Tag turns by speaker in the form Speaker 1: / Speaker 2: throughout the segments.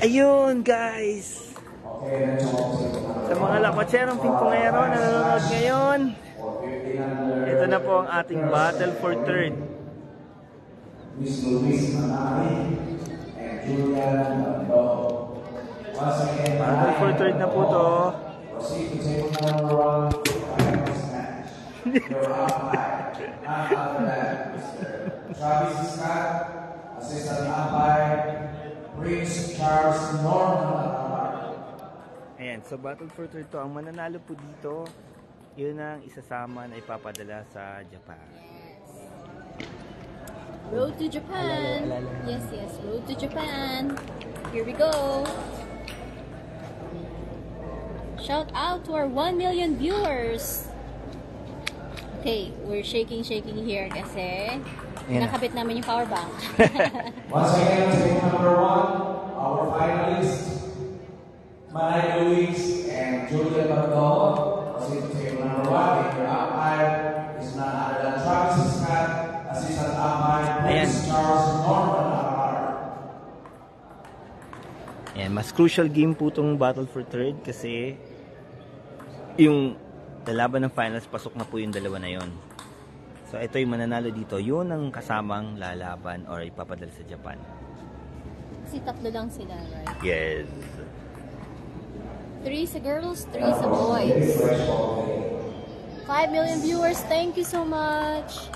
Speaker 1: Ayun guys! Sa mga lakotserong pingpongero na nanonood ngayon, ito na po ang ating battle for third. Battle for third na po to.
Speaker 2: Travis Scott, assistant umpire, Prince Charles Norman.
Speaker 1: Ayan, so battle for third to. Ang mananalo po dito, yun ang isasama na ipapadala sa Japan.
Speaker 3: Road to Japan. Yes, road to Japan. Here we go. Shout out to our 1 million viewers. Okay, we're shaking here kasi nakabit namin yung power bank.
Speaker 2: Once again, table number 1, our finalists, Manay Luis and Julian Magdolo. Proceed to table number 1. Your umpire is none other than Travis Scott, assistant umpire, Prince Charles Norman.
Speaker 1: Ayan, mas crucial game po itong battle for third kasi yung lalaban ng finals, pasok na po yung dalawa na yon. So ito yung mananalo dito, yun ang kasamang lalaban or ipapadala sa Japan.
Speaker 3: Kasi tatlo lang sila, right?
Speaker 1: Yes.
Speaker 3: 3 sa girls, 3 sa boys. 5 million viewers, thank you so much.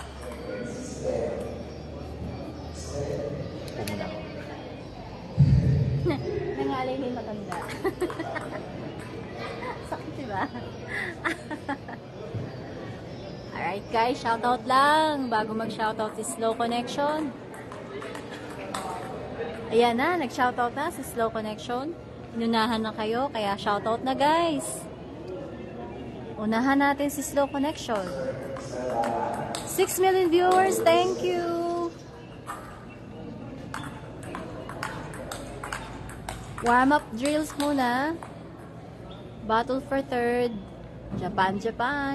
Speaker 1: Pumuna ako.
Speaker 3: Nangalay na yung matanda. Sakit diba? Alright guys, shoutout lang bago mag-shoutout si Slow Connection. Ayan na, nag-shoutout na si Slow Connection. Inunahan na kayo, kaya shoutout na guys. Unahan natin si Slow Connection. 6 million viewers, thank you. Warm up drills muna. Battle for third. Japan.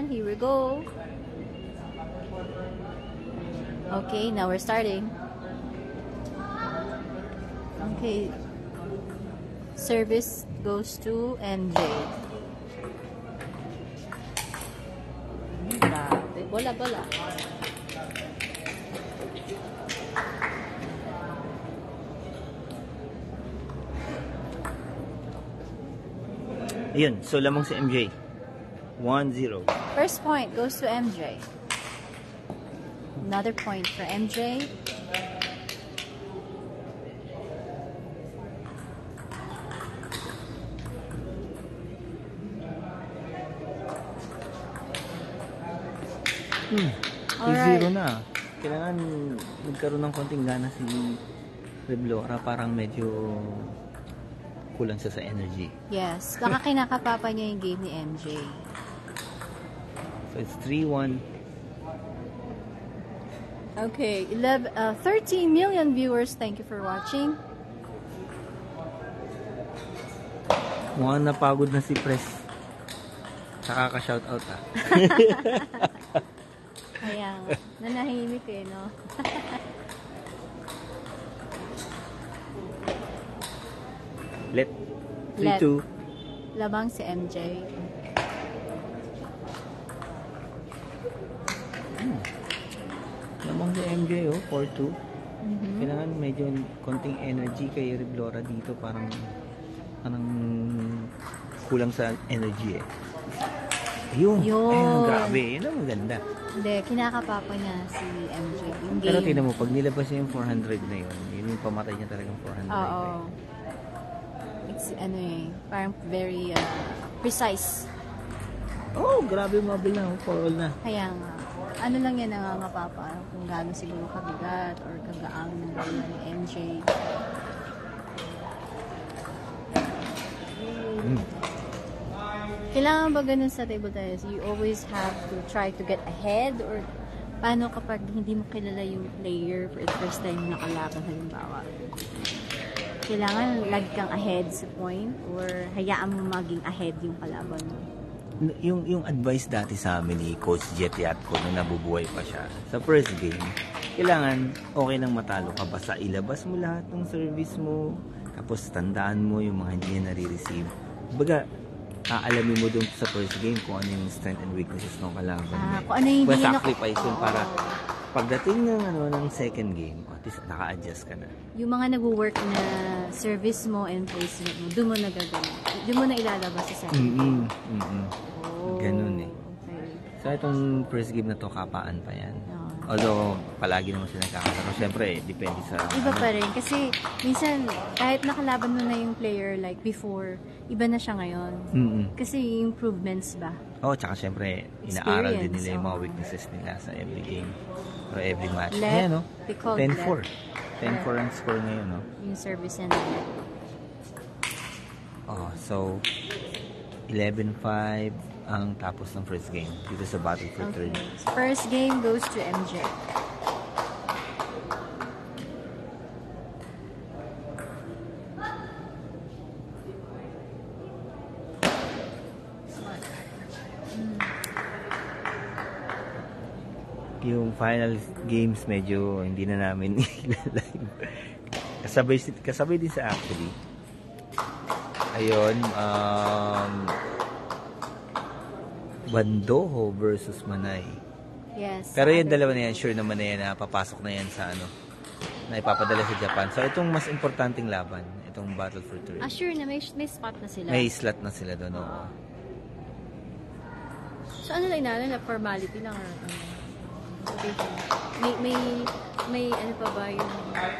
Speaker 3: Here we go. Okay, now we're starting. Okay. Service goes to MJ. Grabe. Bola.
Speaker 1: Ayun, so lamang si MJ. 1-0.
Speaker 3: First point goes to MJ. Another point for MJ.
Speaker 1: Alright. 2-0 na. Kailangan magkaroon ng konting gana si Reblora, parang medyo kulang siya sa energy.
Speaker 3: Yes, baka kinakapapa niya yung game ni MJ.
Speaker 1: So it's 3-1.
Speaker 3: Okay, 13 million viewers. Thank you for watching.
Speaker 1: Mukhang napagod na si Pres. Nakaka-shoutout ah.
Speaker 3: Kaya nga, nanahimik eh, no?
Speaker 1: Let 3-2.
Speaker 3: Labang si MJ.
Speaker 1: Lamang si MJ, oh, 4-2. Kailangan medyo konting energy kay Reblora dito, parang kulang sa energy eh. Ayun. Ayun, grabe. Yun ang maganda.
Speaker 3: Hindi, kinakapapa niya si MJ. Yung game.
Speaker 1: Pero tingnan mo, pag nilabas niya yung 400 na yun, yun yung pamatay niya talagang 400.
Speaker 3: Oo. It's, parang very precise.
Speaker 1: Oh, grabe, mabil na. 4-all na.
Speaker 3: Kaya nga, ano lang yan nangangapapa kung gaano siguro kabigat or kagaang ng bola ni MJ. Kailangan ba ganun sa table tennis? You always have to try to get ahead, or paano kapag hindi mo kilala yung player for the first time nakalaban, halimbawa? Kailangan lagi kang ahead sa point or hayaan mo maging ahead yung kalaban mo?
Speaker 1: Yung advice dati sa amin ni Coach Jet Yatko nung nabubuhay pa siya, sa first game, kailangan okay nang matalo ka, basta ilabas mo lahat ng service mo, Tapos tandaan mo yung mga hindi niya nare-receive. Kumbaga, aalamin mo dun sa first game kung ano yung strength and weaknesses ng kalaban.
Speaker 3: Kung ano yung hindi niya
Speaker 1: sacrifice yun para pagdating ng second game, at least naka-adjust ka na.
Speaker 3: yung mga nagwo-work na service mo and placement mo, doon mo nagagawa. Doon mo na ilalabas sa second game. Oh,
Speaker 1: Ganun eh.
Speaker 3: okay.
Speaker 1: So itong first game na to, kapaan pa yan.
Speaker 3: Oo.
Speaker 1: Although, palagi naman sila nagkakasama. Siyempre, depende sa...
Speaker 3: Iba pa rin. Kasi, minsan, kahit nakalaban mo na yung player like before, iba na siya ngayon. Kasi improvements ba?
Speaker 1: Tsaka siyempre, inaaral din nila yung mga
Speaker 3: oo.
Speaker 1: weaknesses nila sa every game or every match.
Speaker 3: Left,
Speaker 1: Ayan, no?
Speaker 3: they called
Speaker 1: 10-4.
Speaker 3: left.
Speaker 1: 10-4 ang score ngayon, no?
Speaker 3: Yung service and net.
Speaker 1: So, 11-5 ang tapos ng first game dito sa Battle for Third.
Speaker 3: First game goes to MJ.
Speaker 1: Yung final games medyo hindi na namin live. Kasabay din sa actually. Ayun, Bandoho versus Manay.
Speaker 3: Yes.
Speaker 1: Pero yung dalawa na yan, sure naman na yan na papasok na yan sa na ipapadala sa Japan. So itong mas importanteng laban, itong Battle for Third.
Speaker 3: Sure na may spot na sila.
Speaker 1: May slot na sila doon, oo.
Speaker 3: So ano lang inaano na formality lang or ano? May ano pa ba yung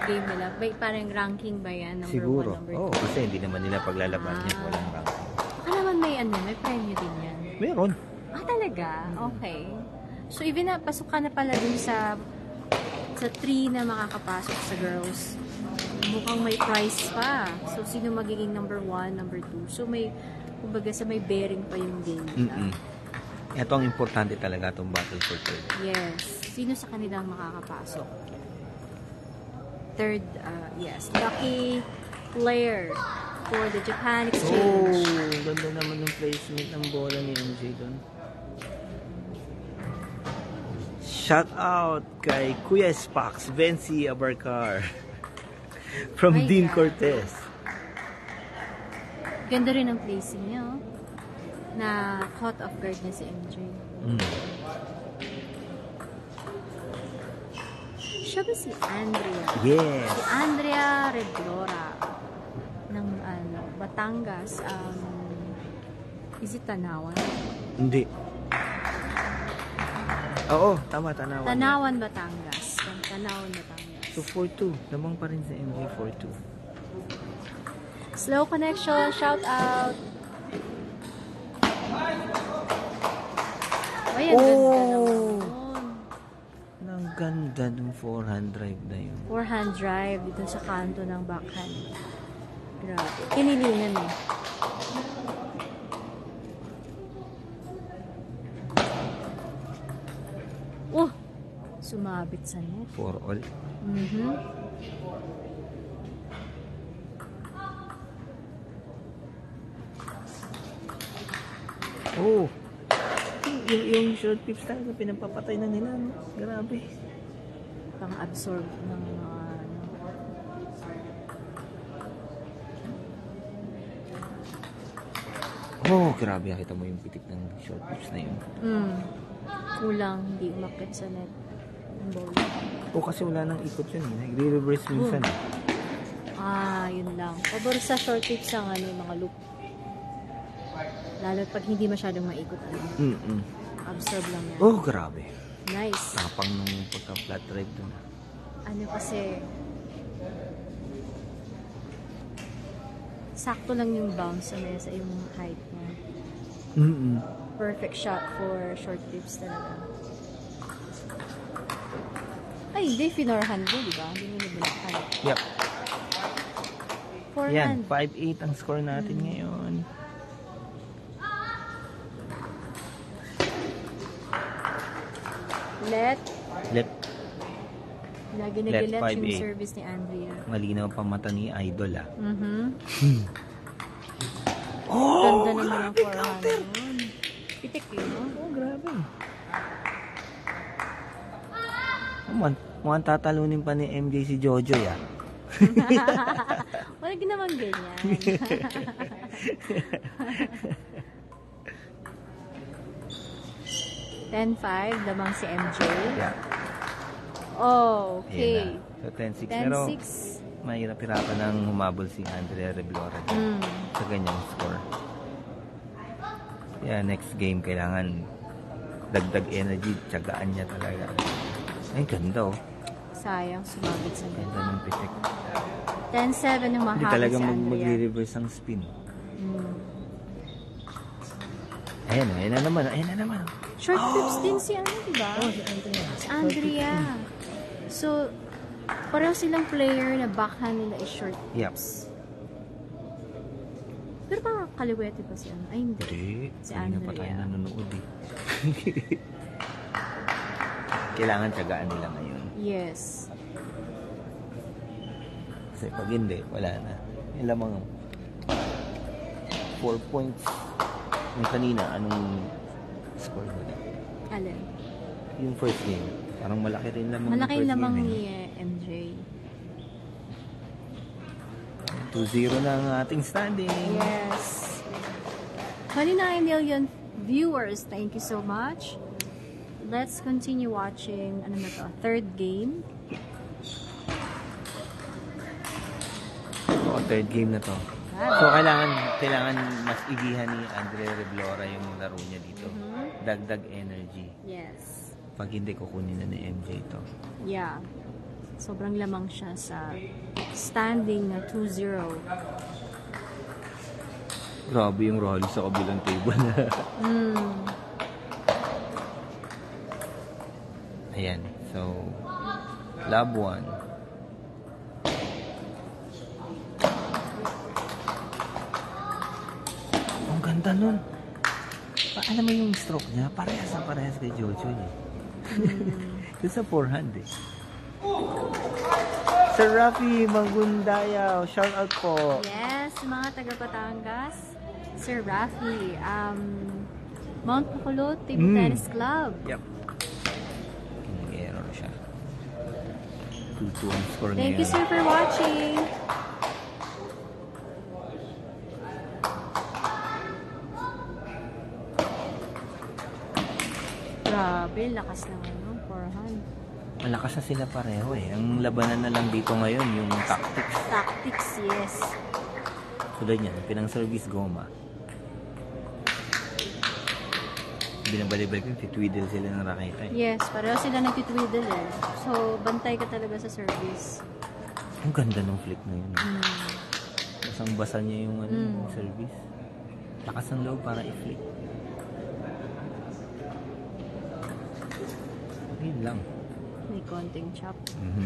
Speaker 3: game nila? May parang ranking ba yan? Number
Speaker 1: Siguro.
Speaker 3: 1, number 2?
Speaker 1: Kasi hindi naman nila paglalaban yan. Walang ranking.
Speaker 3: Naman may may premyo din yan.
Speaker 1: Meron.
Speaker 3: Talaga? Okay. So even na, pasok ka na pala dun sa 3 na makakapasok sa girls. Mukhang may prize pa. So sino magiging number 1, number 2? So may, kumbaga may bearing pa yung game nila.
Speaker 1: Ito ang importante talaga itong Battle for Third.
Speaker 3: Yes. Sino sa kanilang makakapasok? Third, yes. Lucky player for the Japan Exchange.
Speaker 1: Ganda naman ng placement ng bola ni MJ doon. Shout out kay Kuya Spax, Vency Abarcar from Dean Cortez.
Speaker 3: Ganda rin ang placing niya, oh. Na caught off guard niya si MJ. Siya ba si Andrea?
Speaker 1: Yes.
Speaker 3: Si Andrea Redlora ng Batangas. Is it Tanawan?
Speaker 1: Hindi. Oo, tama, Tanawan.
Speaker 3: Tanawan, Batangas. Tanawan, Batangas.
Speaker 1: So 4-2. Lamang pa rin sa MJ 4-2.
Speaker 3: Slow connection. Shout out. Ay, ang ganda naman.
Speaker 1: Ang ganda ng forehand drive na yun.
Speaker 3: Forehand drive dito sa kanto ng backhand. Grabe. Kinilingan eh. Sumabit sa net.
Speaker 1: For all. Yung short pips talaga pinapapatay na nila, no? Grabe.
Speaker 3: Pang-absorb ng mga
Speaker 1: grabe. Nakita mo yung pitik ng short pips na yun.
Speaker 3: Kulang, hindi umakit sa net.
Speaker 1: Kasi wala nang ikot yun. Nagre-reverse minsan.
Speaker 3: Yun lang. Pabor sa short tips ang yung mga loop. Lalo pag hindi masyadong maikot. Absorb lang yan.
Speaker 1: Grabe.
Speaker 3: Nice.
Speaker 1: Tapang nung pagka-flat drive dun.
Speaker 3: Kasi sakto lang yung bounce sa yung height niya. Perfect shot for short tips talaga. Ay, hindi. Finorehand mo, di ba? Hindi mo nabulakan.
Speaker 1: Yep.
Speaker 3: Forehand.
Speaker 1: Yan, 5-8 ang score natin ngayon.
Speaker 3: Left. Lagi nag-let yung
Speaker 1: 5-8.
Speaker 3: service ni Andrea.
Speaker 1: Malinaw pa mata ni Idol,
Speaker 3: Ganda naman ang forehand yun. Pitik yun, no?
Speaker 1: Grabe. Mukhang tatalunin pa ni MJ si Jojo, ya.
Speaker 3: Wala naman ganyan. 10-5, lamang si MJ.
Speaker 1: Yeah.
Speaker 3: Oh, okay.
Speaker 1: Ayan na. So 10-6. Pero
Speaker 3: 10-6.
Speaker 1: mahirap-hirapan ng humabol si Andrea Reblora sa ganyang score. Yeah, next game kailangan dagdag energy, tiyagaan niya talaga. Ay, ganda oh.
Speaker 3: Sayang, sumabit sa
Speaker 1: Ganda
Speaker 3: ganda.
Speaker 1: ng pitik.
Speaker 3: 10-7 ng
Speaker 1: Hindi
Speaker 3: mahaba
Speaker 1: talaga
Speaker 3: si Andrea.
Speaker 1: magre-reverse ang spin. Ayan oh, ayan na naman. Ayan na naman.
Speaker 3: Short trips din si ano, diba?
Speaker 1: Si Andrea.
Speaker 3: Si Andrea. So, pareho silang player na backhand nila is short
Speaker 1: Yep.
Speaker 3: trips. Pero parang kaliwete pa si ano. Ay, hindi.
Speaker 1: Hindi.
Speaker 3: Si
Speaker 1: Hindi na pa
Speaker 3: Andrea.
Speaker 1: tayo nanonood eh. Kailangan tiyagaan nila ngayon.
Speaker 3: Yes.
Speaker 1: Kasi pag hindi, wala na. Yung lamang 4 points. Yung kanina, anong score mo na?
Speaker 3: Alin?
Speaker 1: Yung first game. Parang malaki rin lamang yung
Speaker 3: Malaki
Speaker 1: first
Speaker 3: lamang
Speaker 1: game.
Speaker 3: ni MJ.
Speaker 1: 2-0 na ang ating standing.
Speaker 3: Yes. 29 million viewers. Thank you so much. Let's continue watching, ano na to, third game.
Speaker 1: Oo, third game na to. So, kailangan mas igihan ni Andrea Reblora yung laro niya dito. Dagdag energy.
Speaker 3: Yes.
Speaker 1: Pag hindi, kukunin na ni MJ to.
Speaker 3: Yeah. Sobrang lamang siya sa standing na 2-0.
Speaker 1: Grabe yung rally sa kabilang table. Ayan. So, lab 1. Ang ganda nun. Alam mo yung stroke niya? Parehas kay Jojo niya. Ito sa forehand eh. Sir Rafi Magundaya, shout out po.
Speaker 3: Yes, mga taga Batangas. Sir Rafi, Mount Bacolod Table Tennis Club.
Speaker 1: Yep. Nag-error siya. 2-2 ang score ngayon.
Speaker 3: Thank you, sir, for watching. Grabe, lakas ng ano, forehand.
Speaker 1: Malakas na sila pareho eh. Ang labanan na lang dito ngayon, yung tactics.
Speaker 3: Tactics, yes.
Speaker 1: Tulad yan, pinang-service goma. Binabalibal ko, titwiddle sila ng raketa eh.
Speaker 3: Yes, pareho sila nagtitwiddle eh. So, bantay ka talaga sa service.
Speaker 1: Ang ganda ng flick na yun. Basang-basa niya yung yung service. Lakas ng loob para i-flick. Yun lang.
Speaker 3: May konting chop.
Speaker 1: Mhm.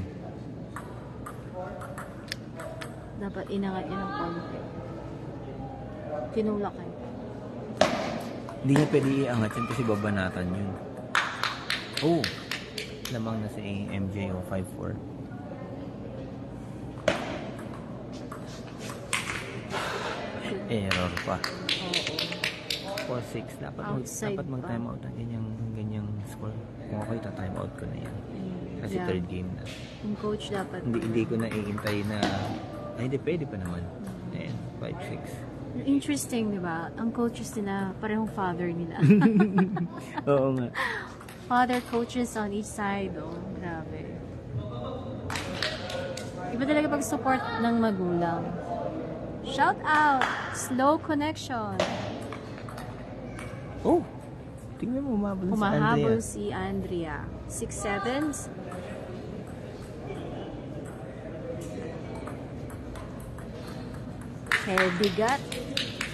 Speaker 3: Dapat inangat niya ng konti. Tinulak eh.
Speaker 1: Hindi niya pwede iangat yan kasi babanatan yun. Oh! Lamang na si MJ o 5-4. Error pa.
Speaker 3: Oo.
Speaker 1: 4-6. Dapat
Speaker 3: Outside
Speaker 1: mag-time out na ganyang score. Kung ako ita-time out ko na yan. Kasi
Speaker 3: Yeah.
Speaker 1: third game na.
Speaker 3: Yung coach dapat.
Speaker 1: Hindi ko na iintay na ay hindi pwede pa naman. Ayan, 5-6.
Speaker 3: Interesting, di ba? Ang coaches nila, parehong father nila.
Speaker 1: Oo nga.
Speaker 3: Father coaches on each side. Oh, grabe. Iba talaga pag-support ng magulang. Shout out! Slow connection.
Speaker 1: Oh! Tingnan mo, humahabol si Andrea.
Speaker 3: Humahabol si Andrea. 6-7. Heavy gut.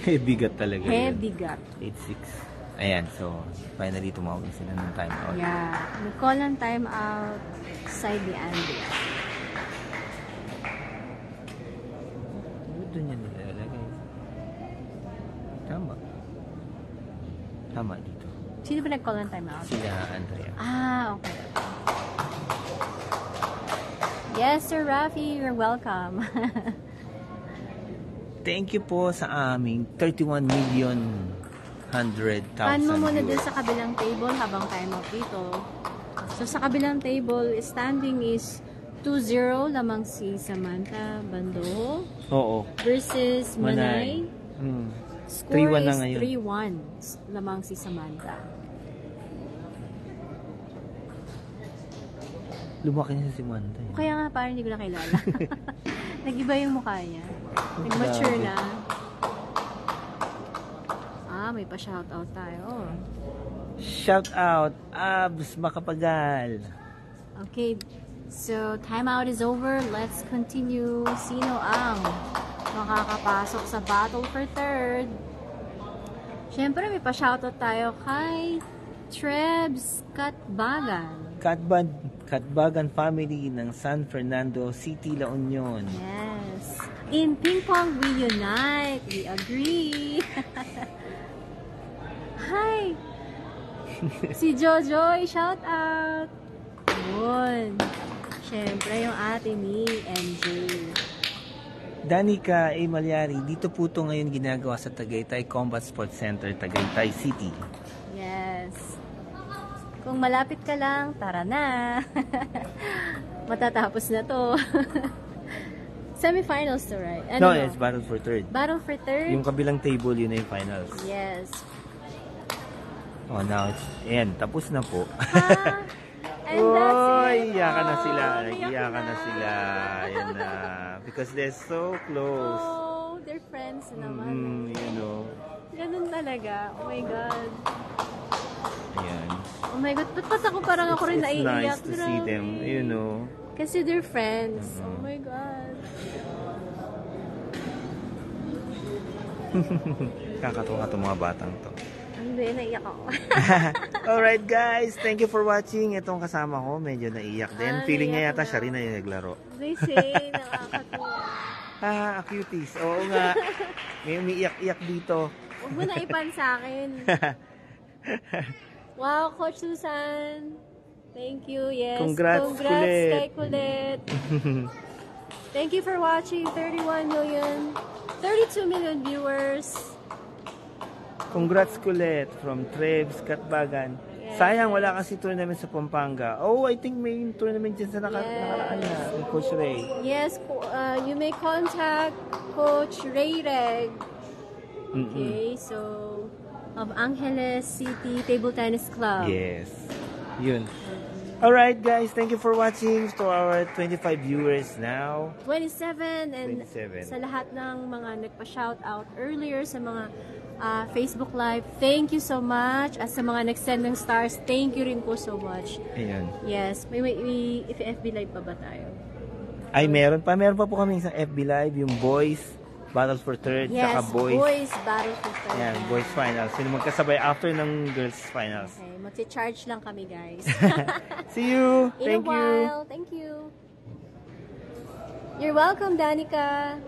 Speaker 1: Bigat talaga
Speaker 3: Heavy
Speaker 1: yun.
Speaker 3: gut.
Speaker 1: 8-6. Ayan, so finally tumawag na sila ng time out.
Speaker 3: Yeah. Nag-call ng time out side ni Andrea.
Speaker 1: Doon yan nilalagay. Tama. Tama dito.
Speaker 3: Sino ba nag-call ng time out?
Speaker 1: Sila Andrea.
Speaker 3: Ah, okay. Yes, Sir Rafi, you're welcome.
Speaker 1: Thank you po sa aming 31,100,000
Speaker 3: Pan mo muna dun
Speaker 1: viewers.
Speaker 3: sa kabilang table habang time out dito. So, sa kabilang table, standing is 2-0 lamang si Samantha Bando
Speaker 1: Oo.
Speaker 3: versus Manay.
Speaker 1: Hmm.
Speaker 3: Score
Speaker 1: 3-1 na
Speaker 3: is
Speaker 1: ngayon.
Speaker 3: 3-1 lamang si Samantha.
Speaker 1: Lumaki niya si Samantha. eh.
Speaker 3: Kaya nga parang hindi ko na kilala. Nag-iba yung mukha niya. Nag-mature na. May pa-shoutout tayo.
Speaker 1: Shout out, Abs Makapagal.
Speaker 3: Okay, so timeout is over. Let's continue. Sino ang makakapasok sa battle for third? Siyempre, may pa-shoutout tayo kay Trebs Katbagan.
Speaker 1: Katbagan family ng San Fernando City, La Union.
Speaker 3: Yes. In Ping Pong, we unite. We agree. Hi! Si Jojoy, shout out! Yun. Siyempre, yung ate ni MJ.
Speaker 1: Danica A. Malyari, dito po ito ngayon ginagawa sa Tagaytay Combat Sports Center, Tagaytay City.
Speaker 3: Yes. Kung malapit ka lang, tara na. Matatapos na to. Semifinals to, right?
Speaker 1: No, it's Battle for Third.
Speaker 3: Battle for third?
Speaker 1: Yung kabilang table, yun na yung finals.
Speaker 3: Yes.
Speaker 1: Oh, now it's end. Tapos na po.
Speaker 3: And that's it.
Speaker 1: Iyakan na sila.
Speaker 3: Iyakan
Speaker 1: Iyakan na sila. Yan na. Because they're so close.
Speaker 3: Oh, they're friends naman.
Speaker 1: You know.
Speaker 3: Ganun talaga. Oh my God.
Speaker 1: Ayan.
Speaker 3: Oh my God. Ba't ako parang ako rin
Speaker 1: It's
Speaker 3: naiiyak?
Speaker 1: nice to see them. You know.
Speaker 3: Kasi they're friends. Oh my God.
Speaker 1: Kakatuwa itong mga batang to.
Speaker 3: Hindi, naiyak ako.
Speaker 1: Alright guys, thank you for watching. Itong kasama ko, medyo naiyak din. Feeling niya yata siya rin na yung naglaro.
Speaker 3: They say, nakakatuwa.
Speaker 1: Cuties. Oo nga. May umiiyak-iyak dito.
Speaker 3: Huwag mo na ipan sa akin. Wow, Coach Susan. Thank you. Yes.
Speaker 1: Congrats Kulit.
Speaker 3: kay Kulit. Thank you for watching. 32 million viewers.
Speaker 1: Congrats Kulit from Trebs Katbagan.
Speaker 3: Yes.
Speaker 1: Sayang, wala kasi tournament sa Pampanga. Oh, I think may tournament dyan sa nakaraan na. Ni Coach Ray.
Speaker 3: Yes, you may contact Coach Ray Reg. Okay, so of Angeles City Table Tennis Club.
Speaker 1: Yes. Yun. Alright guys, thank you for watching to our 25 viewers now.
Speaker 3: 27 and
Speaker 1: 27.
Speaker 3: sa lahat ng mga nagpa-shoutout earlier sa mga Facebook Live, thank you so much. At sa mga nag-send ng stars, thank you rin po so much.
Speaker 1: Ayun.
Speaker 3: Yes, may if FB Live pa ba tayo?
Speaker 1: Ay, meron pa po kami isang FB Live, yung Boys Battle for Third,
Speaker 3: Yes,
Speaker 1: saka Boys.
Speaker 3: Battle for Third.
Speaker 1: Yan, Boys Finals. Sino magkasabay after ng Girls Finals.
Speaker 3: Okay, magsi-charge lang kami guys.
Speaker 1: See you!
Speaker 3: In
Speaker 1: Thank
Speaker 3: a
Speaker 1: you!
Speaker 3: while. Thank you. You're welcome, Danica.